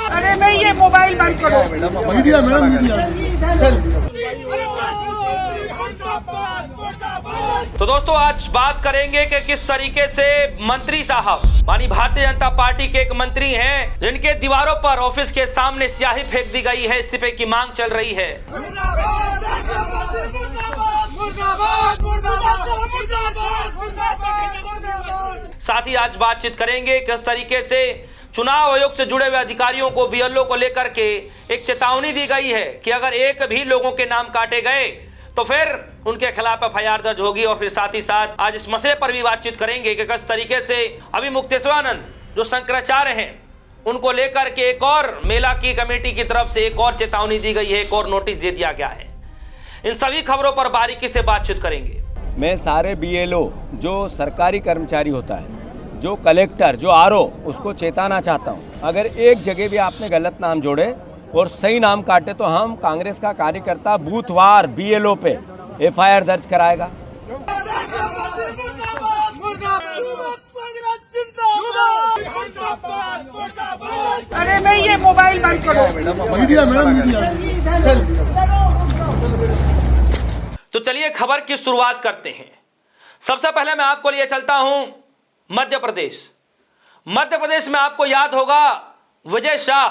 अरे नहीं, ये मोबाइल बंद करो। Media madam, media. तो दोस्तों, आज बात करेंगे कि किस तरीके से मंत्री साहब मानी भारतीय जनता पार्टी के एक मंत्री हैं जिनके दीवारों पर ऑफिस के सामने स्याही फेंक दी गई है, इस्तीफे की मांग चल रही है। साथ ही आज बातचीत करेंगे किस तरीके से चुनाव आयोग से जुड़े हुए अधिकारियों को बीएलओ को लेकर के एक चेतावनी दी गई है कि अगर एक भी लोगों के नाम काटे गए तो फिर उनके खिलाफ एफआईआर दर्ज होगी। और फिर साथ ही साथ आज इस मसले पर भी बातचीत करेंगे कि किस तरीके से अभी मुक्तेश्वरानंद जो शंकराचार्य हैं उनको लेकर के एक और मेला की कमेटी की तरफ से एक और चेतावनी दी गई है, एक और नोटिस दे दिया गया है। इन सभी खबरों पर बारीकी से बातचीत करेंगे। मैं सारे बीएलओ जो सरकारी कर्मचारी होता है, जो कलेक्टर, जो आरओ, उसको चेताना चाहता हूँ, अगर एक जगह भी आपने गलत नाम जोड़े और सही नाम काटे तो हम कांग्रेस का कार्यकर्ता बूथवार बीएलओ पे एफआईआर दर्ज कराएगा। अरे नहीं, ये मोबाइल बंद करो। Media madam, media. तो चलिए खबर की शुरुआत करते हैं। सबसे पहले मैं आपको लिए चलता हूं मध्य प्रदेश। मध्य प्रदेश में आपको याद होगा विजय शाह,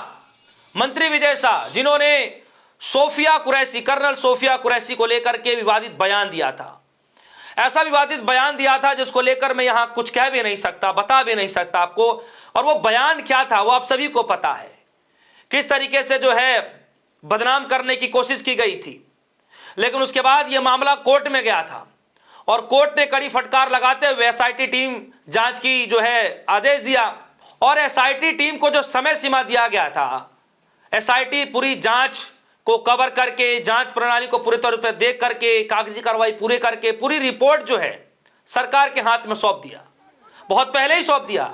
मंत्री विजय शाह, जिन्होंने सोफिया कुरैशी, कर्नल सोफिया कुरैशी को लेकर के विवादित बयान दिया था। ऐसा विवादित बयान दिया था जिसको लेकर मैं यहां कुछ कह भी नहीं सकता, बता भी नहीं सकता आपको। और वो बयान क्या था वो आप सभी को पता है, किस तरीके से जो है बदनाम करने की कोशिश की गई थी। लेकिन उसके बाद यह मामला कोर्ट में गया था और कोर्ट ने कड़ी फटकार लगाते हुए एसआईटी टीम जांच की जो है आदेश दिया। और एसआईटी टीम को जो समय सीमा दिया गया था, एसआईटी पूरी जांच को कवर करके, जांच प्रणाली को पूरे तौर पर देख करके, कागजी कार्रवाई पूरे करके पूरी रिपोर्ट जो है सरकार के हाथ में सौंप दिया। बहुत पहले ही सौंप दिया,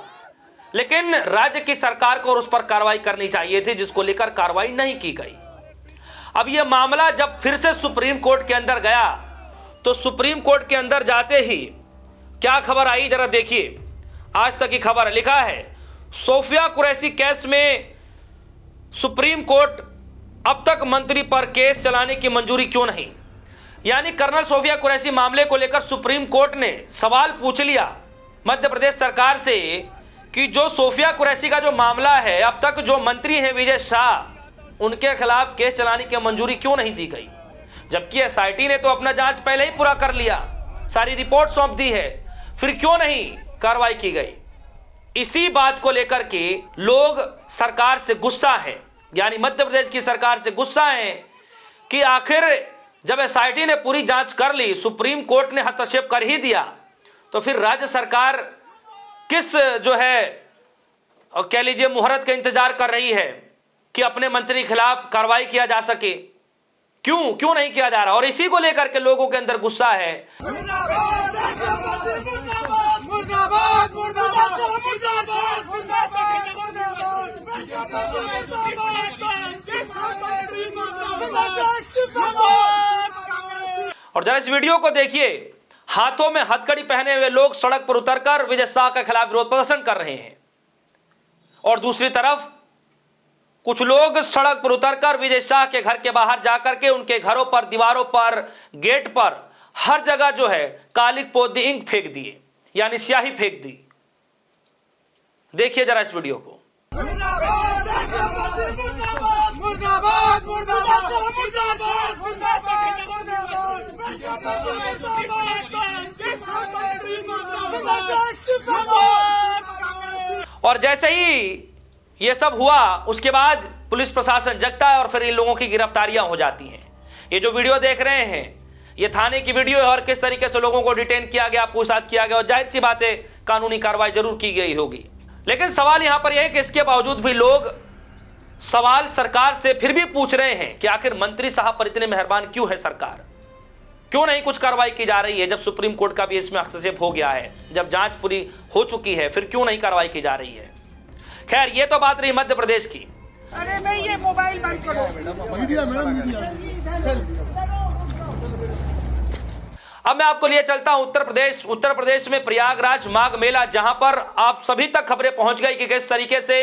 लेकिन राज्य की सरकार को उस पर कार्रवाई करनी चाहिए थी, जिसको लेकर कार्रवाई नहीं की गई। अब यह मामला जब फिर से सुप्रीम कोर्ट के अंदर गया तो सुप्रीम कोर्ट के अंदर जाते ही क्या खबर आई जरा देखिए। आज तक की खबर लिखा है, सोफिया कुरैशी केस में सुप्रीम कोर्ट अब तक मंत्री पर केस चलाने की मंजूरी क्यों नहीं। यानी कर्नल सोफिया कुरैशी मामले को लेकर सुप्रीम कोर्ट ने सवाल पूछ लिया मध्य प्रदेश सरकार से कि जो सोफिया कुरैशी का जो मामला है, अब तक जो मंत्री हैं विजय शाह, उनके खिलाफ केस चलाने की मंजूरी क्यों नहीं दी गई। जबकि एसआईटी ने तो अपना जांच पहले ही पूरा कर लिया, सारी रिपोर्ट सौंप दी है, फिर क्यों नहीं कार्रवाई की गई। इसी बात को लेकर के लोग सरकार से गुस्सा है, यानी मध्य प्रदेश की सरकार से गुस्सा है कि आखिर जब एसआईटी ने पूरी जांच कर ली, सुप्रीम कोर्ट ने हस्तक्षेप कर ही दिया, तो फिर राज्य सरकार किस जो है कह लीजिए मुहूर्त का इंतजार कर रही है कि अपने मंत्री के खिलाफ कार्रवाई किया जा सके। क्यों नहीं किया जा रहा। और इसी को लेकर के लोगों के अंदर गुस्सा है। और जरा इस वीडियो को देखिए, हाथों में हथकड़ी पहने हुए लोग सड़क पर उतरकर विजय शाह के खिलाफ विरोध प्रदर्शन कर रहे हैं और दूसरी तरफ कुछ लोग सड़क पर उतरकर विजय शाह के घर के बाहर जाकर के उनके घरों पर, दीवारों पर, गेट पर, हर जगह जो है कालिक पोत दी, इंक फेंक दिए, यानी स्याही फेंक दी। देखिए जरा इस वीडियो को। और जैसे ही ये सब हुआ उसके बाद पुलिस प्रशासन जगता है और फिर इन लोगों की गिरफ्तारियां हो जाती हैं। ये जो वीडियो देख रहे हैं ये थाने की वीडियो है और किस तरीके से लोगों को डिटेन किया गया, पूछताछ किया गया और जाहिर सी बात है कानूनी कार्रवाई जरूर की गई होगी। लेकिन सवाल यहां पर यह है कि इसके बावजूद भी लोग सवाल सरकार से फिर भी पूछ रहे हैं कि आखिर मंत्री साहब पर इतने मेहरबान क्यों है सरकार, क्यों नहीं कुछ कार्रवाई की जा रही है। जब सुप्रीम कोर्ट का भी इसमें हस्तक्षेप हो गया है, जब जांच पूरी हो चुकी है, फिर क्यों नहीं कार्रवाई की जा रही है। खैर ये तो बात रही मध्य प्रदेश की। अरे नहीं, ये मोबाइल बंद करो। Media madam, media. अब मैं आपको लिए चलता हूं उत्तर प्रदेश में प्रयागराज माघ मेला, जहां पर आप सभी तक खबरें पहुंच गई कि किस तरीके से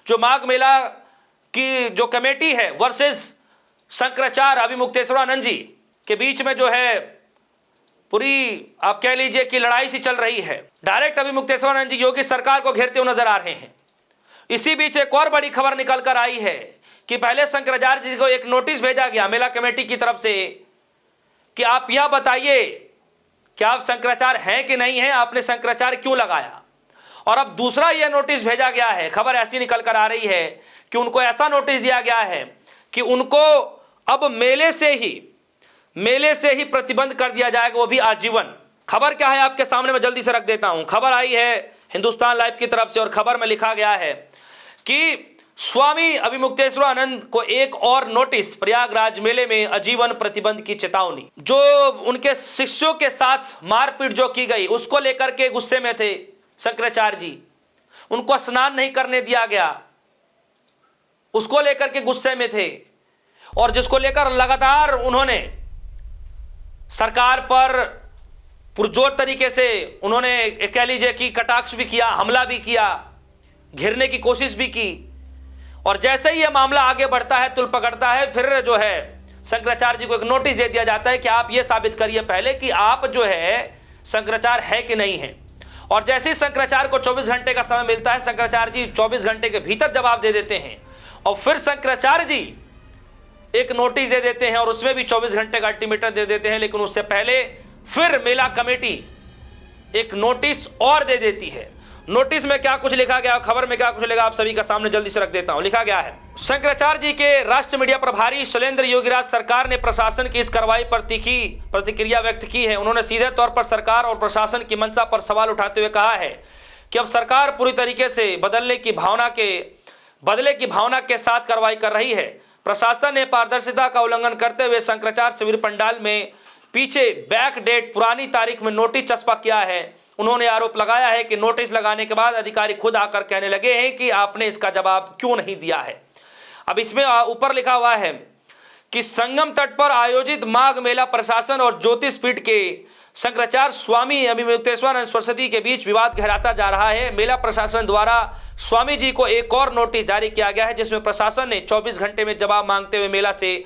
जो माघ मेला की जो कमेटी है वर्सेस शंकराचार्य अभिमुक्तेश्वरानंद जी के बीच में जो है पूरी आप कह लीजिए कि लड़ाई सी चल रही है। डायरेक्ट अभिमुक्तेश्वरानंद जी योगी सरकार को घेरते हुए नजर आ रहे हैं। इसी बीच एक और बड़ी खबर निकल कर आई है कि पहले शंकराचार्य जी को एक नोटिस भेजा गया मेला कमेटी की तरफ से कि आप यह बताइए कि आप शंकराचार्य हैं कि नहीं हैं, आपने शंकराचार्य क्यों लगाया। और अब दूसरा यह नोटिस भेजा गया है, खबर ऐसी निकल कर आ रही है कि उनको ऐसा नोटिस दिया गया है कि उनको अब मेले से ही प्रतिबंध कर दिया जाएगा, वो भी आजीवन। खबर क्या है आपके सामने मैं जल्दी से रख देता हूं। खबर आई है हिंदुस्तान लाइव की तरफ से और खबर में लिखा गया है कि स्वामी अभिमुक्तेश्वरानंद को एक और नोटिस, प्रयागराज मेले में आजीवन प्रतिबंध की चेतावनी। जो उनके शिष्यों के साथ मारपीट जो की गई उसको लेकर के गुस्से में थे शंकराचार्य जी, उनको स्नान नहीं करने दिया गया, उसको लेकर के गुस्से में थे और जिसको लेकर लगातार उन्होंने सरकार पर पुरजोर तरीके से उन्होंने कह लीजिए कि कटाक्ष भी किया, हमला भी किया, घेरने की कोशिश भी की। और जैसे ही यह मामला आगे बढ़ता है, तुल पकड़ता है, फिर जो है शंकराचार्य जी को एक नोटिस दे दिया जाता है कि आप यह साबित करिए पहले कि आप जो है शंकराचार्य है कि नहीं है। और जैसे ही शंकराचार्य को 24 घंटे का समय मिलता है, शंकराचार्य जी 24 घंटे के भीतर जवाब दे देते हैं और फिर शंकराचार्य जी एक नोटिस दे देते हैं और उसमें भी 24 घंटे का अल्टीमेटम दे देते हैं। लेकिन उससे पहले फिर मेला कमेटी एक नोटिस और दे देती है। नोटिस में क्या कुछ लिखा गया, खबर में क्या कुछ लिखा, आप सभी का सामने जल्दी से रख देता हूं। लिखा गया है, शंकराचार्य जी के राष्ट्र मीडिया प्रभारी शैलेंद्र योगीराज सरकार ने प्रशासन की इस कार्रवाई पर तीखी प्रतिक्रिया व्यक्त की है। उन्होंने सीधे तौर पर सरकार और प्रशासन की मंशा पर सवाल उठाते हुए कहा है कि अब सरकार पूरी तरीके से बदले की भावना के साथ कार्रवाई कर रही है। प्रशासन ने पारदर्शिता का उल्लंघन करते हुए शंकराचार्य शिविर पंडाल में पीछे बैक डेट पुरानी तारीख में नोटिस चस्पा किया है। उन्होंने आरोप लगाया है कि नोटिस लगाने के बाद अधिकारी खुद आकर कहने लगे हैं कि आपने इसका जवाब क्यों नहीं दिया है। अब इसमें ऊपर लिखा हुआ है कि संगम तट पर आयोजित माघ मेला प्रशासन और ज्योतिष पीठ के शंकराचार्य स्वामी अभिमुक्तेश्वरानंद सरस्वती के बीच विवाद गहराता जा रहा है। मेला प्रशासन द्वारा स्वामी जी को एक और नोटिस जारी किया गया है, जिसमें प्रशासन ने 24 घंटे में जवाब मांगते हुए मेला से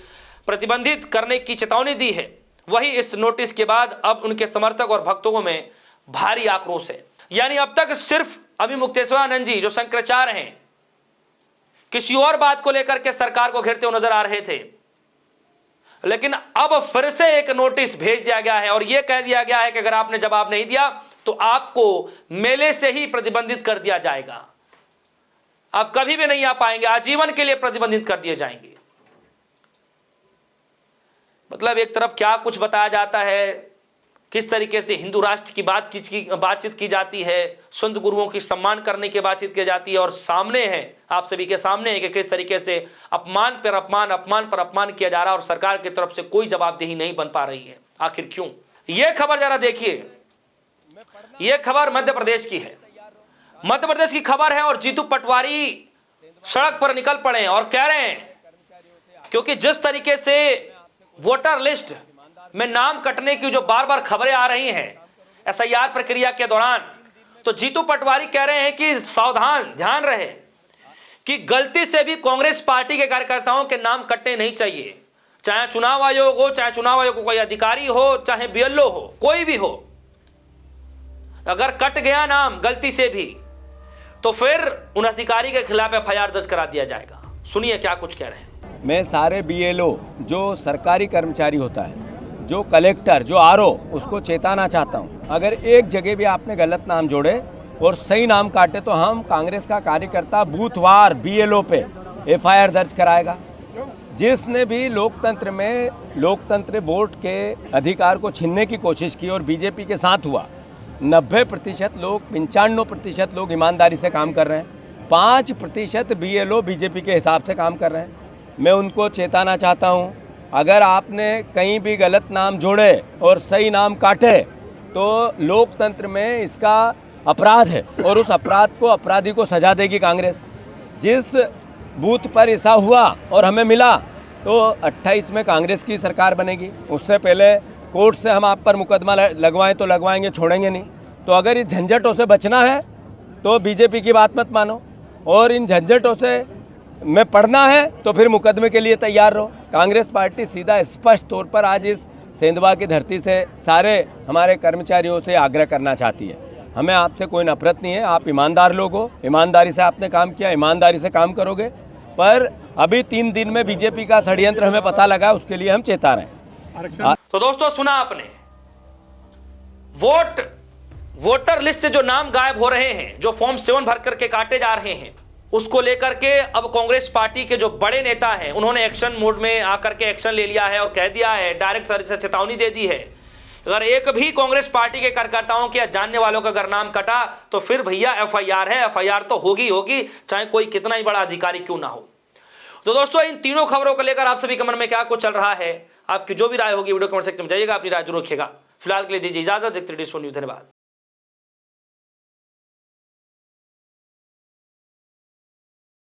प्रतिबंधित करने की चेतावनी दी है। वही इस नोटिस के बाद अब उनके समर्थक और भक्तों में भारी आक्रोश है। यानी अब तक सिर्फ अभिमुक्तेश्वरानंद जी जो शंकराचार्य हैं किसी और बात को लेकर के सरकार को घेरते हुए नजर आ रहे थे, लेकिन अब फिर से एक नोटिस भेज दिया गया है और यह कह दिया गया है कि अगर आपने जवाब नहीं दिया तो आपको मेले से ही प्रतिबंधित कर दिया जाएगा, आप कभी भी नहीं आ पाएंगे, आजीवन के लिए प्रतिबंधित कर दिए जाएंगे। मतलब एक तरफ क्या कुछ बताया जाता है, किस तरीके से हिंदू राष्ट्र की बातचीत की जाती है, संत गुरुओं की सम्मान करने की बातचीत की जाती है, और सामने है आप सभी के सामने है कि किस तरीके से अपमान पर अपमान किया जा रहा है और सरकार की तरफ से कोई जवाबदेही नहीं बन पा रही है। आखिर क्यों? यह खबर जरा देखिए, यह खबर मध्य प्रदेश की है। मध्य प्रदेश की खबर है और जीतू पटवारी सड़क पर निकल पड़े और कह रहे हैं, क्योंकि जिस तरीके से वोटर लिस्ट में नाम कटने की जो बार बार खबरें आ रही हैं एसआईआर प्रक्रिया के दौरान, तो जीतू पटवारी कह रहे हैं कि सावधान, ध्यान रहे कि गलती से भी कांग्रेस पार्टी के कार्यकर्ताओं के नाम कटने नहीं चाहिए, चाहे चुनाव आयोग हो, चाहे चुनाव आयोग को कोई अधिकारी हो, चाहे बीएलओ हो, कोई भी हो। अगर कट गया नाम गलती से भी तो फिर उन अधिकारी के खिलाफ एफआईआर दर्ज करा दिया जाएगा। सुनिए क्या कुछ कह रहे हैं। मैं सारे बीएलओ जो सरकारी कर्मचारी होता है, जो कलेक्टर, जो आरओ, उसको चेताना चाहता हूँ, अगर एक जगह भी आपने गलत नाम जोड़े और सही नाम काटे तो हम कांग्रेस का कार्यकर्ता बूथवार बीएलओ पे एफआईआर दर्ज कराएगा। जिसने भी लोकतंत्र वोट के अधिकार को छीनने की कोशिश की और बीजेपी के साथ हुआ, 90% लोग, 95% लोग ईमानदारी से काम कर रहे हैं, 5% बीएलओ बीजेपी के हिसाब से काम कर रहे हैं। मैं उनको चेताना चाहता हूं, अगर आपने कहीं भी गलत नाम जोड़े और सही नाम काटे तो लोकतंत्र में इसका अपराध है और उस अपराध को, अपराधी को सजा देगी कांग्रेस। जिस बूथ पर ऐसा हुआ और हमें मिला तो 28 में कांग्रेस की सरकार बनेगी, उससे पहले कोर्ट से हम आप पर मुकदमा लगवाएं तो लगवाएंगे, छोड़ेंगे नहीं। तो अगर इस झंझटों से बचना है तो बीजेपी की बात मत मानो, और इन झंझटों से में पढ़ना है तो फिर मुकदमे के लिए तैयार रहो। कांग्रेस पार्टी सीधा स्पष्ट तौर पर आज इस सेंधवा की धरती से सारे हमारे कर्मचारियों से आग्रह करना चाहती है, हमें आपसे कोई नफरत नहीं है, आप ईमानदार लोग हो, ईमानदारी से आपने काम किया, ईमानदारी से काम करोगे। पर अभी 3 दिन में बीजेपी का षड्यंत्र हमें पता लगा, उसके लिए हम चेता रहे हैं। तो दोस्तों सुना आपने, वोटर लिस्ट से जो नाम गायब हो रहे हैं, जो फॉर्म 7 भर करके काटे जा रहे हैं, उसको लेकर के अब कांग्रेस पार्टी के जो बड़े नेता हैं उन्होंने एक्शन मोड में आकर के एक्शन ले लिया है और कह दिया है, डायरेक्ट तरह से चेतावनी दे दी है, अगर एक भी कांग्रेस पार्टी के कार्यकर्ताओं के या जानने वालों का अगर नाम कटा तो फिर भैया एफआईआर है, एफआईआर तो होगी होगी, चाहे कोई कितना ही बड़ा अधिकारी क्यों ना हो। तो दोस्तों इन तीनों खबरों को लेकर आप सभी के मन में क्या कुछ चल रहा है, आपकी जो भी राय होगी वीडियो कमेंट सेक्शन में जाइएगा, अपनी राय जरूर रखिएगा। फिलहाल के लिए दीजिए इजाजत, देखते रहिए न्यूज़। धन्यवाद।